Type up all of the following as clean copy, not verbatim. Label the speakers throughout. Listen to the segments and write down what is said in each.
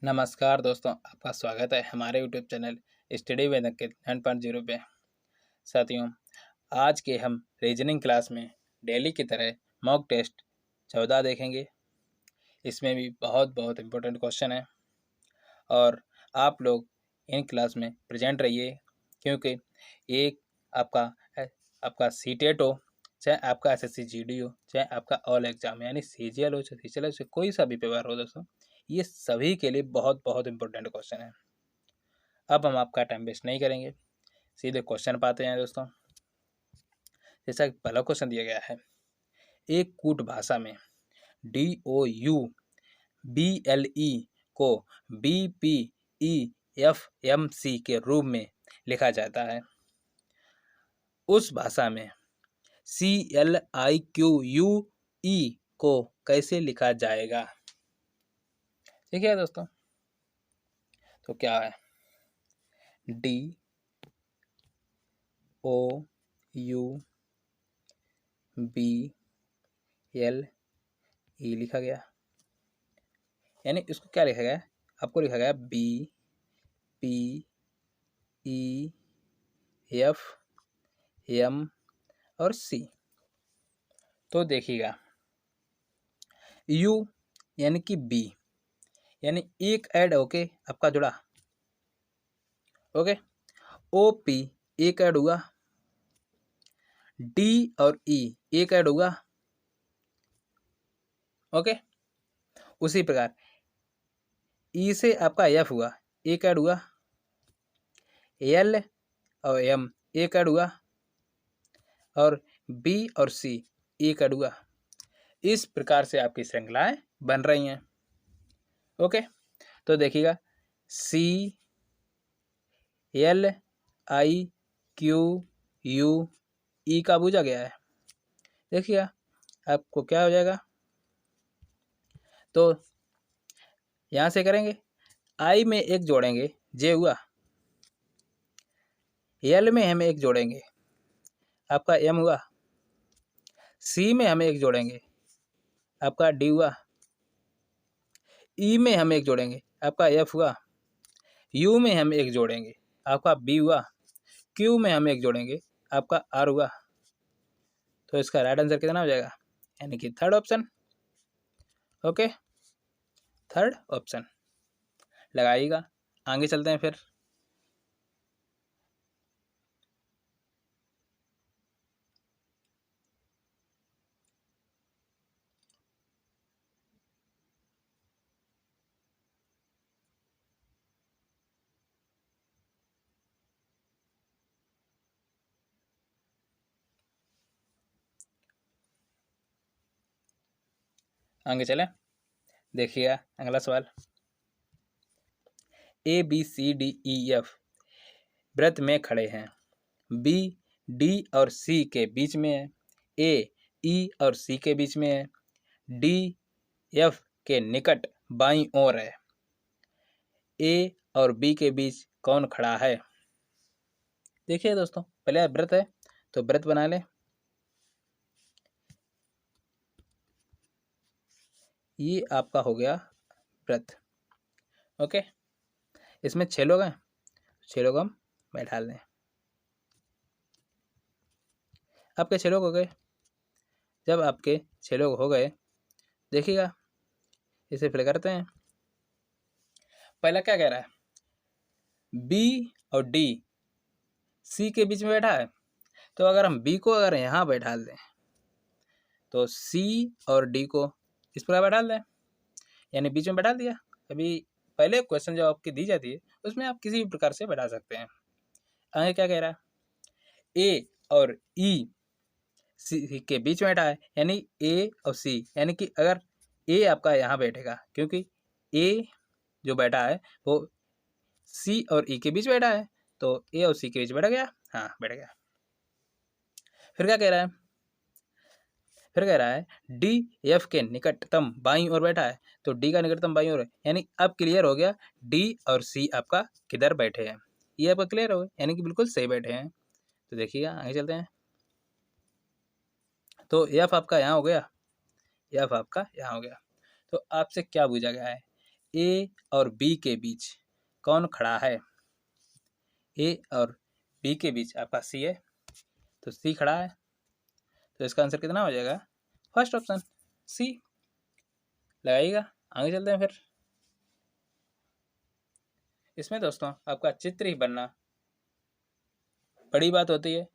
Speaker 1: नमस्कार दोस्तों, आपका स्वागत है हमारे यूट्यूब चैनल स्टडी विद अंकित 9.0 पे। साथियों, आज के हम रीजनिंग क्लास में डेली की तरह मॉक टेस्ट 14 देखेंगे। इसमें भी बहुत बहुत इम्पोर्टेंट क्वेश्चन है और आप लोग इन क्लास में प्रेजेंट रहिए, क्योंकि एक आपका सीटेट हो, चाहे आपका एसएससी जीडी हो, चाहे आपका ऑल एग्जाम यानी सीजीएल हो, चाहे सीजीएल हो, कोई सा भी पेपर हो दोस्तों, ये सभी के लिए बहुत बहुत इम्पोर्टेंट क्वेश्चन है। अब हम आपका टाइम वेस्ट नहीं करेंगे, सीधे क्वेश्चन पाते हैं दोस्तों। जैसा कि पहला क्वेश्चन दिया गया है, एक कूट भाषा में DOUBLE को BPEFMC के रूप में लिखा जाता है। उस भाषा में CLIQUE को कैसे लिखा जाएगा? ठीक है दोस्तों, तो क्या है? DOUBLE लिखा गया, यानी इसको क्या लिखा गया? आपको लिखा गया BPEFM और C। तो देखिएगा, U यानी कि B यानी एक ऐड होके आपका जुड़ा, ओके। OP एक ऐड हुआ, D और E एक ऐड हुआ, ओके। उसी प्रकार E से आपका F हुआ, एक ऐड हुआ, L और M एक ऐड हुआ और B और C एक ऐड हुआ। इस प्रकार से आपकी श्रृंखलाएं बन रही हैं, ओके। तो देखिएगा, CLIQUE का बूझा गया है। देखिएगा आपको क्या हो जाएगा, तो यहाँ से करेंगे, I में एक जोड़ेंगे, J हुआ, L में हम एक जोड़ेंगे, आपका M हुआ, C में हम एक जोड़ेंगे, आपका D हुआ, E में हम एक जोड़ेंगे, आपका F हुआ, U में हम एक जोड़ेंगे, आपका B हुआ, Q में हम एक जोड़ेंगे, आपका R हुआ। तो इसका राइट आंसर कितना हो जाएगा? यानी कि third option, okay, third option लगाइएगा। आगे चलते हैं फिर। आगे चलें, देखिएगा अगला सवाल। ABCDEF वृत्त में खड़े हैं, B D और C के बीच में है, A E और C के बीच में है, D F के निकट बाईं ओर है, A और B के बीच कौन खड़ा है? देखिए दोस्तों, पहले वृत्त है तो वृत्त बना लें। ये आपका हो गया वृत्त, ओके। इसमें 6 लोग हैं, 6 लोग हम बैठा लें। आपके 6 लोग हो गए। जब आपके 6 लोग हो गए, देखिएगा इसे फिल करते हैं। पहला क्या कह रहा है? B और D C के बीच में बैठा है, तो अगर हम B को अगर यहाँ बैठा दें तो C और D को इस प्रकार बैठा दें, यानी बीच में बैठा दिया। अभी पहले क्वेश्चन जो आपकी दी जाती है उसमें आप किसी भी प्रकार से बैठा सकते हैं। आगे क्या कह रहा है? A और E C के बीच में बैठा है, यानी A और C, यानी कि अगर A आपका यहाँ बैठेगा, क्योंकि A जो बैठा है वो C और E के बीच बैठा है, तो A और C के बीच बैठ गया, हाँ बैठ गया। फिर क्या कह रहा है? फिर कह रहा है D F के निकटतम बाईं ओर बैठा है, तो D का निकटतम बाईं ओर है, यानी अब क्लियर हो गया D और C आपका किधर बैठे हैं। ये आपका क्लियर हो गया, यानी कि बिल्कुल सही बैठे हैं। तो देखिएगा आगे चलते हैं। तो F आपका यहाँ हो गया, F आपका यहाँ हो गया। तो आपसे क्या पूछा गया है? ए और बी के बीच कौन खड़ा है? ए और बी के बीच आपका सी है, तो सी खड़ा है, तो इसका आंसर कितना हो जाएगा? First option C. लगाइएगा, आगे चलते हैं फिर। इसमें दोस्तों आपका चित्र ही बनना बड़ी बात होती है।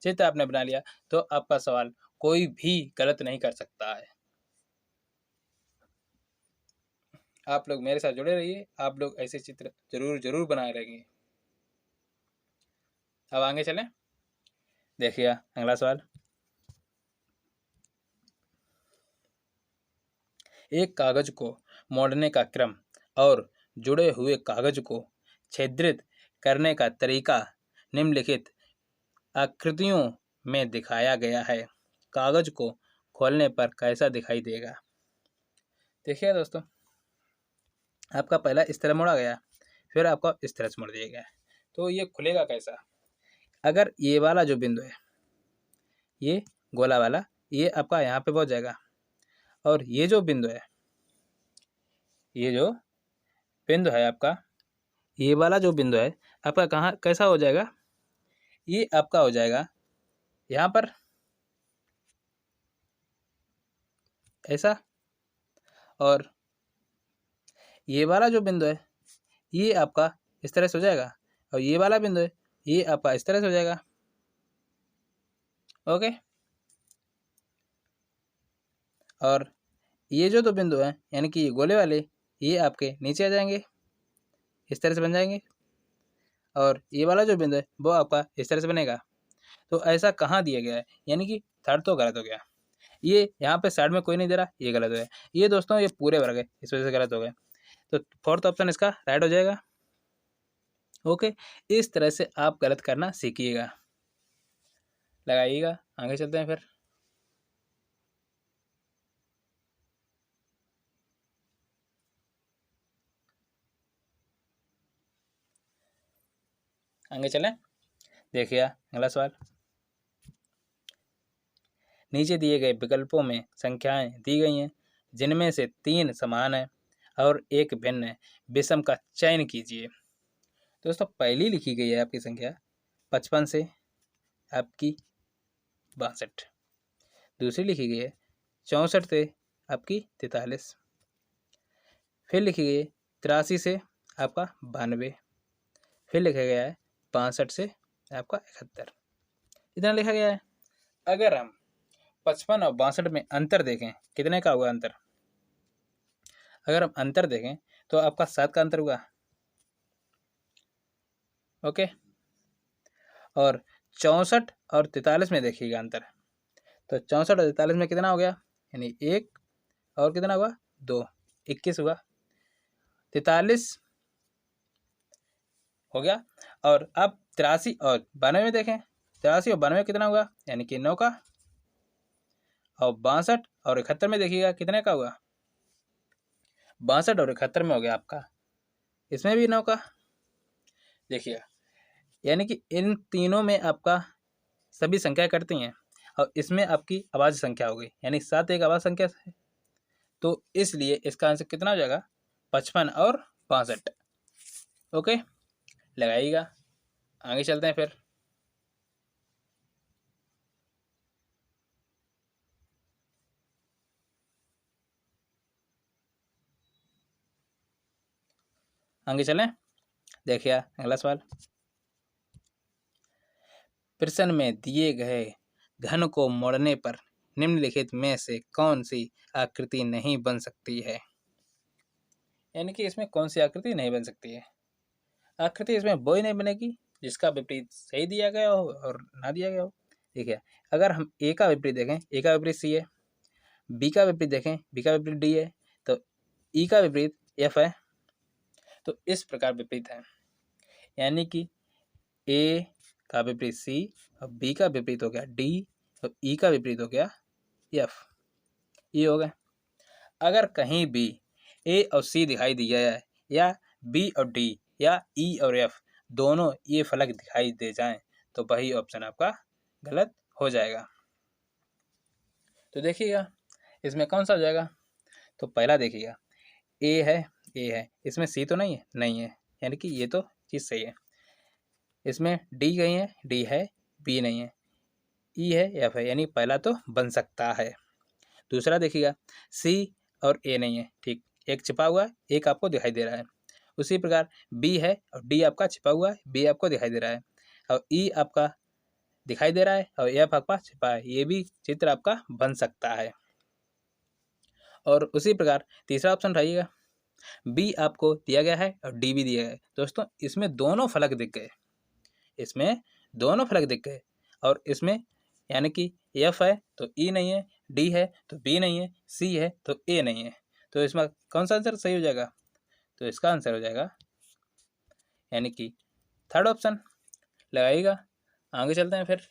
Speaker 1: चित्र आपने बना लिया तो आपका सवाल कोई भी गलत नहीं कर सकता है। आप लोग मेरे साथ जुड़े रहिए, आप लोग ऐसे चित्र जरूर जरूर बनाए रहेंगे। अब आगे चलें, देखिए अगला सवाल। एक कागज को मोड़ने का क्रम और जुड़े हुए कागज को छिद्रित करने का तरीका निम्नलिखित आकृतियों में दिखाया गया है। कागज को खोलने पर कैसा दिखाई देगा? देखिए दोस्तों, आपका पहला इस तरह मोड़ा गया, फिर आपका इस तरह से मोड़ दिया गया, तो ये खुलेगा कैसा? अगर ये वाला जो बिंदु है, ये गोला वाला, ये आपका यहाँ पे पहुंच जाएगा, और ये जो बिंदु है, ये जो बिंदु है आपका, ये वाला जो बिंदु है आपका कहाँ कैसा हो जाएगा? ये आपका हो जाएगा यहाँ पर ऐसा, और ये वाला जो बिंदु है ये आपका इस तरह से हो जाएगा, और ये वाला बिंदु है ये आपका इस तरह से हो जाएगा। ओके, और ये जो दो बिंदु हैं यानी कि ये गोले वाले, ये आपके नीचे आ जाएंगे, इस तरह से बन जाएंगे, और ये वाला जो बिंदु है वो आपका इस तरह से बनेगा। तो ऐसा कहाँ दिया गया है? यानी कि थर्ड तो गलत हो गया, ये यहाँ पे साइड में कोई नहीं दे रहा, ये गलत हो गया। ये दोस्तों ये पूरे वर्ग है, इस वजह से गलत हो गया, तो फोर्थ ऑप्शन इसका राइट हो जाएगा। ओके, इस तरह से आप गलत करना सीखिएगा। लगाइएगा, आगे चलते हैं फिर। आगे चलें, देखिए अगला सवाल। नीचे दिए गए विकल्पों में संख्याएं दी गई हैं जिनमें से 3 समान है और एक भिन्न है, विषम का चयन कीजिए। दोस्तों पहली लिखी गई है आपकी संख्या 55 से आपकी 62, दूसरी लिखी गई है 64 से आपकी 43, फिर लिखी गई है 83 से आपका 92, फिर लिखा गया है 65 से आपका 71, इतना लिखा गया है। अगर हम 55 और 62 में अंतर देखें, कितने का होगा अंतर? अगर हम अंतर देखें तो आपका 7 का अंतर हुआ। ओके, और 64 और 43 में देखिएगा अंतर, तो 64 और 43 में कितना हो गया? यानी 1 और कितना हुआ? 2, 21 हुआ। 43 हो गया, और अब 83 और 92 में देखें, 83 और 92 कितना हुआ? यानी कि 9 का, और 62 और 71 में देखिएगा कितने का हुआ? 62 और 71 में हो गया आपका, इसमें भी 9 का। देखिएगा, यानी कि इन तीनों में आपका सभी संख्या कटती हैं, और इसमें आपकी आवाज़ संख्या हो गई, यानी 7 एक आवाज़ संख्या है, तो इसलिए इसका आंसर कितना हो जाएगा? 55 और 62। ओके, लगाइएगा, आगे चलते हैं फिर। आगे चलें, देखिए अगला सवाल। प्रश्न में दिए गए घन को मोड़ने पर निम्नलिखित में से कौन सी आकृति नहीं बन सकती है? यानी कि इसमें कौन सी आकृति नहीं बन सकती है? आकृति इसमें वो ही नहीं बनेगी जिसका विपरीत सही दिया गया हो और ना दिया गया हो। देखिए, अगर हम ए का विपरीत देखें, ए का विपरीत सी है, बी का विपरीत देखें, बी का विपरीत डी है, तो ई का विपरीत एफ है, तो इस प्रकार विपरीत है। यानी कि ए का विपरीत सी, और बी का विपरीत हो गया डी, और ई का विपरीत हो गया एफ, ये हो गया। अगर कहीं भी ए और सी दिखाई दिया है, या बी और डी, या ई और एफ दोनों ये फलक दिखाई दे जाएं, तो वही ऑप्शन आपका गलत हो जाएगा। तो देखिएगा इसमें कौन सा हो जाएगा? तो पहला देखिएगा, ए है, ए है, इसमें सी तो नहीं है, नहीं है, यानी कि ये तो चीज़ सही है। इसमें डी कहीं है, डी है, बी नहीं है, ई है, एफ है, यानी पहला तो बन सकता है। दूसरा देखिएगा, सी और ए नहीं है, ठीक, एक छिपा हुआ है, एक आपको दिखाई दे रहा है। उसी प्रकार बी है और डी आपका छिपा हुआ है, बी आपको दिखाई दे रहा है, और ई आपका दिखाई दे रहा है और एफ आपका छिपा है, ये भी चित्र आपका बन सकता है। और उसी प्रकार तीसरा ऑप्शन उठाइएगा, बी आपको दिया गया है और डी भी दिया गया है। दोस्तों इसमें दोनों फलक दिख गए, इसमें दोनों फलक दिख गए, और इसमें यानी कि एफ है तो ई नहीं है, डी है तो बी नहीं है, सी है तो ए नहीं है, तो इसमें कौन सा आंसर सही हो जाएगा? तो इसका आंसर हो जाएगा यानी कि थर्ड ऑप्शन। लगाइएगा, आगे चलते हैं फिर।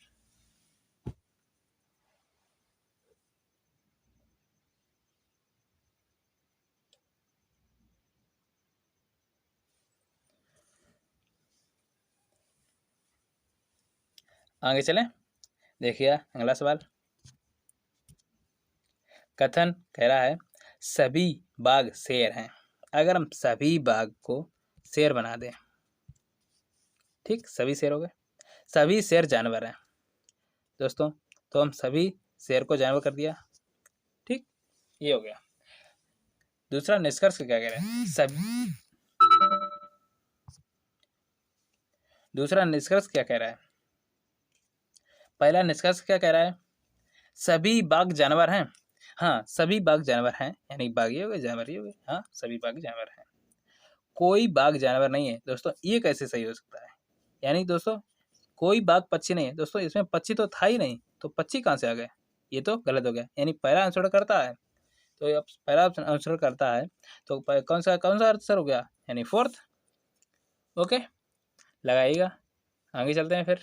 Speaker 1: आगे चलें, देखिए अगला सवाल। कथन कह रहा है सभी बाघ शेर हैं। अगर हम सभी बाघ को शेर बना दें, ठीक, सभी शेर हो गए, सभी शेर जानवर हैं दोस्तों, तो हम सभी शेर को जानवर कर दिया, ठीक, ये हो गया। दूसरा निष्कर्ष क्या कह रहे हैं, दूसरा निष्कर्ष क्या कह रहा है? पहला निष्कर्ष क्या कह रहा है? सभी बाघ जानवर हैं। हाँ, सभी बाघ जानवर हैं, यानी बाघ ही हो गए, जानवर ही हो गए, हाँ सभी बाघ जानवर हैं। कोई बाघ जानवर नहीं है दोस्तों, ये कैसे सही हो सकता है? यानी दोस्तों कोई बाघ पक्षी नहीं है दोस्तों, इसमें पक्षी तो था ही नहीं, तो पक्षी कहाँ से आ गए? ये तो गलत हो गया, यानी पहला आंसर करता है, तो अब पहला आंसर करता है, तो कौन सा आंसर हो गया, यानी फोर्थ। ओके, लगाइएगा, आगे चलते हैं फिर।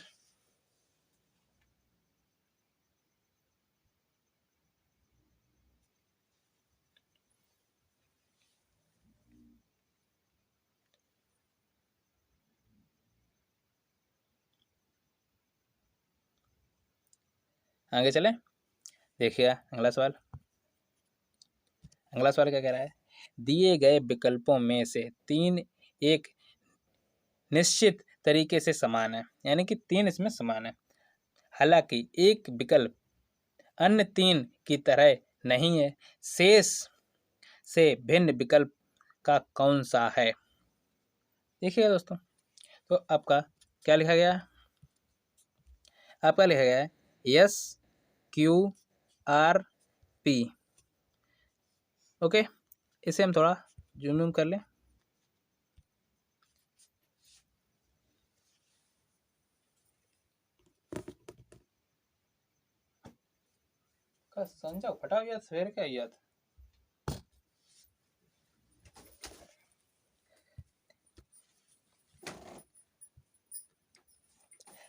Speaker 1: आगे चलें, देखिए अगला सवाल। अगला सवाल क्या कह रहा है, दिए गए विकल्पों में से तीन एक निश्चित तरीके से समान है, यानी कि तीन इसमें समान है, हालांकि एक विकल्प अन्य तीन की तरह नहीं है, शेष से भिन्न विकल्प का कौन सा है? देखिएगा दोस्तों, तो आपका क्या लिखा गया है? आपका लिखा गया है S Q R P. Okay, इसे हम थोड़ा जूम कर लें। का संजय फटा गया सवेर क्या याद।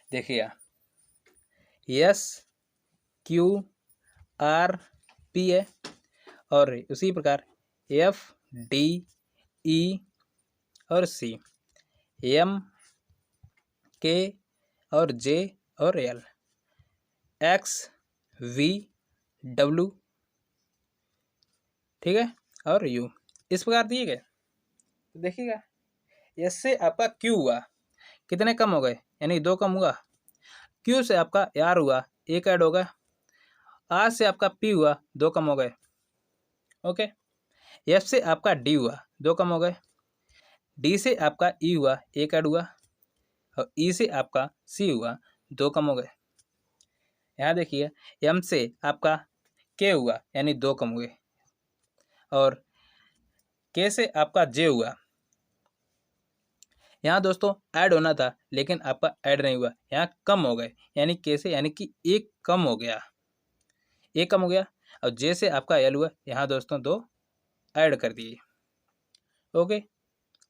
Speaker 1: देखिए एस क्यू आर पी है, और उसी प्रकार एफ डी ई और सी, एम के और जे और एल, एक्स वी डब्ल्यू, ठीक है, और यू, इस प्रकार दिए गए। तो देखिएगा, एस से आपका क्यू हुआ, कितने कम हो गए, यानी दो कम हुआ। क्यू से आपका आर हुआ, एक ऐड होगा। आर से आपका पी हुआ, दो कम हो गए। ओके, एफ से आपका डी हुआ, दो कम हो गए। डी से आपका ई हुआ, एक ऐड हुआ, और ई से आपका सी हुआ, दो कम हो गए। यहाँ देखिए, एम से आपका के हुआ, यानी दो कम हुए, और के से आपका जे हुआ। यहाँ दोस्तों ऐड होना था, लेकिन आपका ऐड नहीं हुआ, यहाँ कम हो गए, यानी के से, यानी कि एक कम हो गया, एक कम हो गया, और जे से आपका एल हुआ, यहाँ दोस्तों दो ऐड कर दिए। ओके,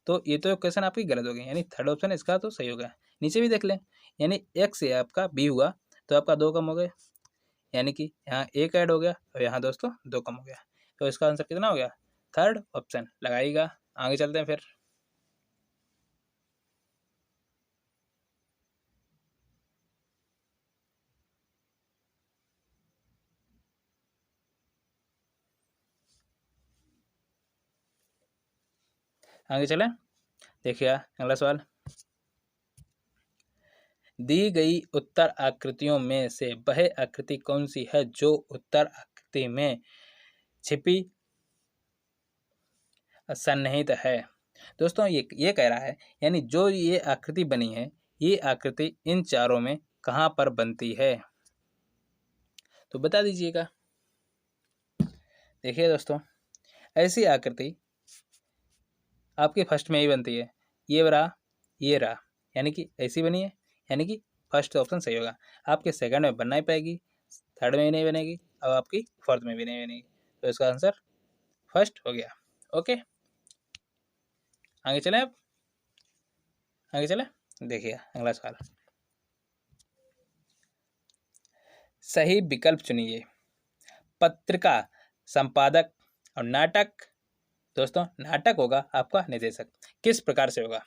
Speaker 1: तो ये तो क्वेश्चन आपकी गलत हो गई, यानी थर्ड ऑप्शन इसका तो सही हो गया। नीचे भी देख लें, यानी एक्स से आपका बी हुआ, तो आपका दो कम हो गए, यानी कि यहाँ एक ऐड हो गया और यहाँ दोस्तों दो कम हो गया, तो इसका आंसर कितना हो गया, थर्ड ऑप्शन। लगाइएगा, आगे चलते हैं फिर। आगे चलें, देखिए अगला सवाल। दी गई उत्तर आकृतियों में से वह आकृति कौन सी है जो उत्तर आकृति में छिपी सन्निहित है। दोस्तों ये कह रहा है, यानी जो ये आकृति बनी है, ये आकृति इन चारों में कहाँ पर बनती है, तो बता दीजिएगा। देखिए दोस्तों, ऐसी आकृति आपकी फर्स्ट में ही बनती है, ये रहा, ये रहा, यानी कि ऐसी बनी है, यानी कि फर्स्ट ऑप्शन सही होगा। आपके सेकंड में बनना ही पाएगी, थर्ड में भी नहीं बनेगी, और आपकी फोर्थ में भी नहीं बनेगी, तो इसका आंसर फर्स्ट हो गया। ओके, आगे चलें, अब आगे चलें, देखिए अगला सवाल। सही विकल्प चुनिए। पत्रिका, संपादक और नाटक। दोस्तों नाटक होगा आपका निर्देशक, किस प्रकार से होगा।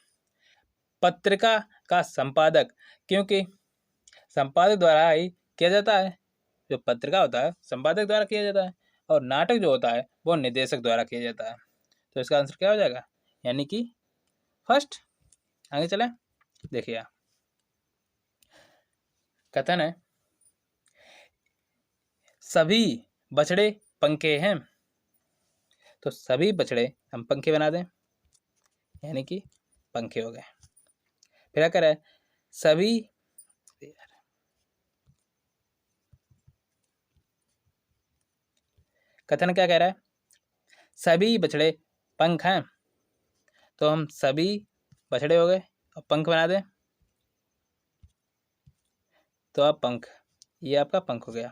Speaker 1: पत्रिका का संपादक, क्योंकि संपादक द्वारा ही किया जाता है, जो पत्रिका होता है संपादक द्वारा किया जाता है, और नाटक जो होता है वो निर्देशक द्वारा किया जाता है, तो इसका आंसर क्या हो जाएगा, यानी कि फर्स्ट। आगे चलें, देखिए कथन है, सभी बछड़े पंखे हैं, तो सभी बछड़े हम पंखे बना दें, यानी कि पंखे हो गए। फिर क्या कह रहा है, सभी कथन क्या कह रहा है, सभी बछड़े पंख हैं, तो हम सभी बछड़े हो गए और पंख बना दें, तो आप पंख, ये आपका पंख हो गया।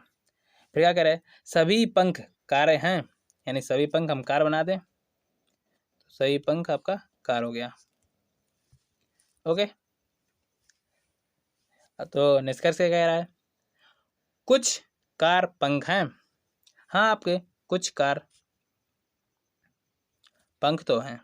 Speaker 1: फिर क्या कह रहा है, सभी पंख कारें हैं, यानी सभी पंख हम कार बना दें, तो सभी पंख आपका कार हो गया। ओके, तो निष्कर्ष क्या कह रहा है, कुछ कार पंख हैं, हाँ आपके कुछ कार पंख तो हैं,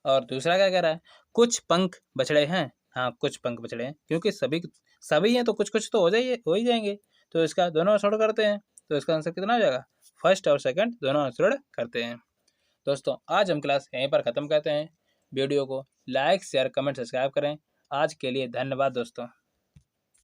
Speaker 1: और दूसरा क्या कह रहा है, कुछ पंख बछड़े हैं, हाँ कुछ पंख बछड़े हैं, क्योंकि सभी हैं तो कुछ कुछ तो हो ही जाएंगे, तो इसका दोनों आंसर करते हैं, तो इसका आंसर कितना हो जाएगा, फर्स्ट और सेकंड दोनों आंसर करते हैं। दोस्तों आज हम क्लास यहीं पर ख़त्म करते हैं। वीडियो को लाइक शेयर कमेंट सब्सक्राइब करें। आज के लिए धन्यवाद दोस्तों।